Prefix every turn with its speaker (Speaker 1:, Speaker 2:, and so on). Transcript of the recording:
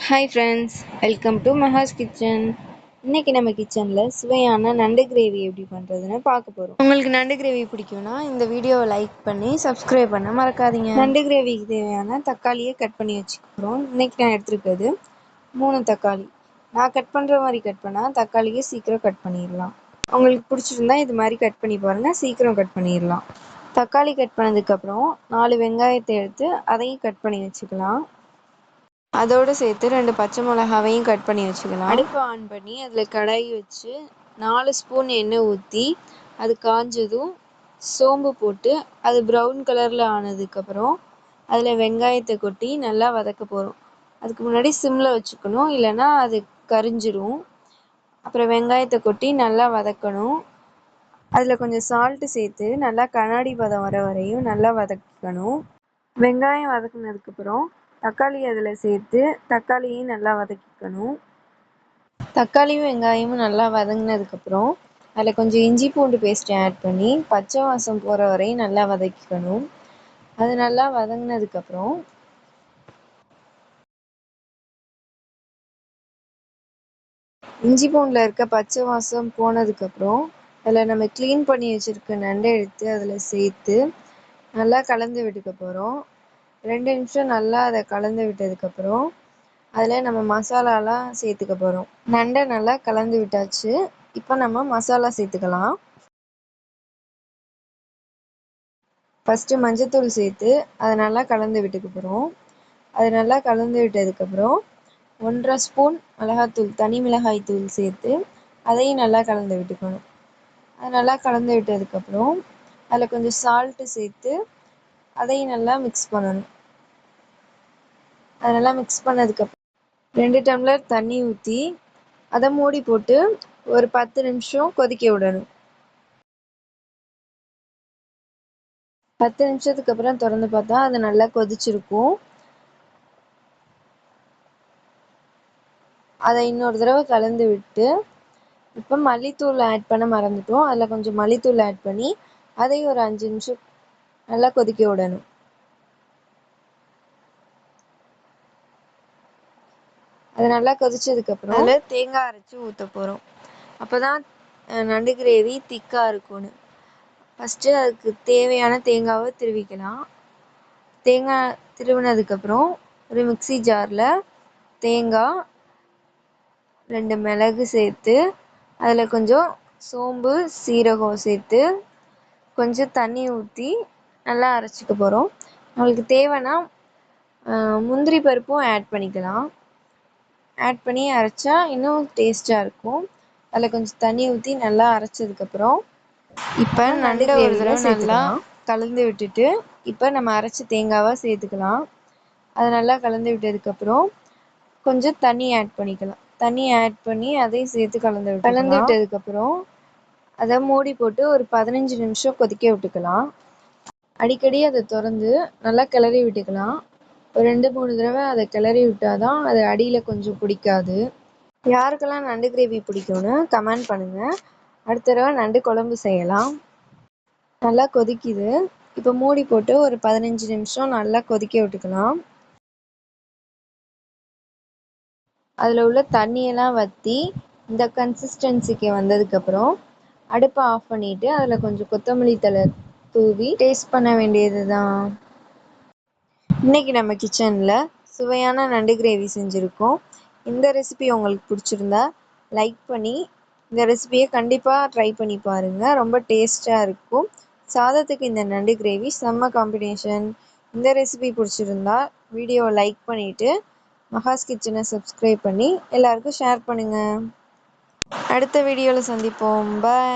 Speaker 1: Hi friends, welcome to Maha's kitchen. இன்றைக்கி நம்ம கிச்சனில் சுவையான நண்டு கிரேவி எப்படி பண்ணுறதுன்னு பார்க்க போகிறோம். உங்களுக்கு நண்டு கிரேவி பிடிக்கும்னா இந்த வீடியோவை லைக் பண்ணி சப்ஸ்கிரைப் பண்ண மறக்காதீங்க. நண்டு கிரேவிக்கு தேவையான தக்காளியை கட் பண்ணி வச்சுக்கிறோம். இன்றைக்கி நான் எடுத்துருக்கிறது 3 தக்காளி. நான் கட் பண்ணுற மாதிரி கட் பண்ணால் தக்காளியை சீக்கிரம் கட் பண்ணிடலாம். உங்களுக்கு பிடிச்சிருந்தா இது மாதிரி கட் பண்ணி பாருங்கள், சீக்கிரம் கட் பண்ணிடலாம். தக்காளி கட் பண்ணதுக்கப்புறம் 4 வெங்காயத்தை எடுத்து அதையும் கட் பண்ணி வச்சுக்கலாம். அதோடு சேர்த்து 2 பச்சை மிளகாவையும் கட் பண்ணி வச்சுக்கலாம். அடுப்பை ஆன் பண்ணி அதில் கடாய் வச்சு 4 ஸ்பூன் எண்ணெய் ஊற்றி அது காஞ்சதும் சோம்பு போட்டு அது ப்ரௌன் கலரில் ஆனதுக்கப்புறம் அதில் வெங்காயத்தை கொட்டி நல்லா வதக்க போகிறோம். அதுக்கு முன்னாடி சிம்மில் வச்சுக்கணும், இல்லைன்னா அது கரிஞ்சிரும். அப்புறம் வெங்காயத்தை கொட்டி நல்லா வதக்கணும். அதில் கொஞ்சம் சால்ட்டு சேர்த்து நல்லா கண்ணாடி பதம் வர வரையும் நல்லா வதக்கணும். வெங்காயம் வதக்கினதுக்கப்புறம் தக்காளி அதில் சேர்த்து தக்காளியும் நல்லா வதக்கிக்கணும். தக்காளியும் வெங்காயமும் நல்லா வதங்கினதுக்கப்புறம் அதில் கொஞ்சம் இஞ்சி பூண்டு பேஸ்ட்டை ஆட் பண்ணி பச்சை வாசம் போகிற வரையும் நல்லா வதக்கிக்கணும். அது நல்லா வதங்கினதுக்கப்புறம் இஞ்சி பூண்டில் இருக்க பச்சை வாசம் போனதுக்கப்புறம் அதில் நம்ம க்ளீன் பண்ணி வச்சுருக்க நண்டை எடுத்து அதில் சேர்த்து நல்லா கலந்து விட்டுக்க போகிறோம். 2 நிமிஷம் நல்லா அதை கலந்து விட்டதுக்கப்புறம் அதில் நம்ம மசாலாலாம் சேர்த்துக்க போகிறோம். நண்டை நல்லா கலந்து விட்டாச்சு. இப்போ நம்ம மசாலா சேர்த்துக்கலாம். ஃபஸ்ட்டு மஞ்சத்தூள் சேர்த்து அதை நல்லா கலந்து விட்டுக்க போகிறோம். அது நல்லா கலந்து விட்டதுக்கப்புறம் 1.5 ஸ்பூன் மிளகாத்தூள், தனி மிளகாய் தூள் சேர்த்து அதையும் நல்லா கலந்து விட்டுக்கணும். அது நல்லா கலந்து விட்டதுக்கப்புறம் அதில் கொஞ்சம் சால்ட்டு சேர்த்து அதையும் நல்லா மிக்ஸ் பண்ணணும். அது நல்லா மிக்ஸ் பண்ணதுக்கப்புறம் 2 டம்ளர் தண்ணி ஊற்றி அதை மூடி போட்டு ஒரு 10 நிமிஷம் கொதிக்க விடணும். 10 நிமிஷத்துக்கு அப்புறம் திறந்து பார்த்தா அது நல்லா கொதிச்சிருக்கும். அதை இன்னொரு தடவை கலந்து விட்டு இப்போ மல்லித்தூள் ஆட் பண்ண மறந்துட்டோம். அதில் கொஞ்சம் மல்லித்தூள் ஆட் பண்ணி அதையும் ஒரு 5 நிமிஷம் நல்லா கொதிக்க விடணும். அது நல்லா கொதிச்சதுக்கப்புறம் அதில் தேங்காய் அரைச்சி ஊற்ற போகிறோம். அப்போ தான் நண்டு கிரேவி திக்காக இருக்கும்னு. ஃபஸ்ட்டு அதுக்கு தேவையான தேங்காவை திருவிக்கலாம். தேங்காய் திருவினதுக்கப்புறம் ஒரு மிக்சி ஜாரில் தேங்காய், 2 மிளகு சேர்த்து அதில் கொஞ்சம் சோம்பு சீரகம் சேர்த்து கொஞ்சம் தண்ணி ஊற்றி நல்லா அரைச்சிக்க போகிறோம். நம்மளுக்கு தேவைன்னா முந்திரி பருப்பும் ஆட் பண்ணிக்கலாம். ஆட் பண்ணி அரைச்சா இன்னும் டேஸ்ட்டாக இருக்கும். அதில் கொஞ்சம் தண்ணி ஊற்றி நல்லா அரைச்சதுக்கப்புறம் இப்போ நண்டு ஒரு தடவை நல்லா கலந்து விட்டுட்டு இப்போ நம்ம அரைச்ச தேங்காவை சேர்த்துக்கலாம். அதை நல்லா கலந்து விட்டதுக்கப்புறம் கொஞ்சம் தண்ணி ஆட் பண்ணிக்கலாம். தண்ணி ஆட் பண்ணி அதையும் சேர்த்து கலந்து விட்டதுக்கப்புறம் அதை மூடி போட்டு ஒரு 15 நிமிஷம் கொதிக்க விட்டுக்கலாம். அடிக்கடி அதை திறந்து நல்லா கிளறி விட்டுக்கலாம். ஒரு 2-3 தடவை அதை கிளறி விட்டால் தான் அது அடியில் கொஞ்சம் பிடிக்காது. யாருக்கெல்லாம் நண்டு கிரேவி பிடிக்கும்னு கமெண்ட் பண்ணுங்கள். அடுத்த தடவை நண்டு குழம்பு செய்யலாம். நல்லா கொதிக்குது. இப்போ மூடி போட்டு ஒரு 15 நிமிஷம் நல்லா கொதிக்க விட்டுக்கலாம். அதில் உள்ள தண்ணியெல்லாம் வற்றி இந்த கன்சிஸ்டன்சிக்கு வந்ததுக்கப்புறம் அடுப்பை ஆஃப் பண்ணிவிட்டு அதில் கொஞ்சம் கொத்தமல்லி தழை தூவி டேஸ்ட் பண்ண வேண்டியது தான். இன்றைக்கி நம்ம கிச்சனில் சுவையான நண்டு கிரேவி செஞ்சுருக்கோம். இந்த ரெசிபி உங்களுக்கு பிடிச்சிருந்தா லைக் பண்ணி இந்த ரெசிபியை கண்டிப்பாக ட்ரை பண்ணி பாருங்கள். ரொம்ப டேஸ்ட்டாக இருக்கும். சாதத்துக்கு இந்த நண்டு கிரேவி செம்ம காம்பினேஷன். இந்த ரெசிபி பிடிச்சிருந்தா வீடியோவை லைக் பண்ணிவிட்டு மஹாஸ் கிச்சனை சப்ஸ்கிரைப் பண்ணி எல்லாருக்கும் ஷேர் பண்ணுங்கள். அடுத்த வீடியோவில் சந்திப்போம். பாய்.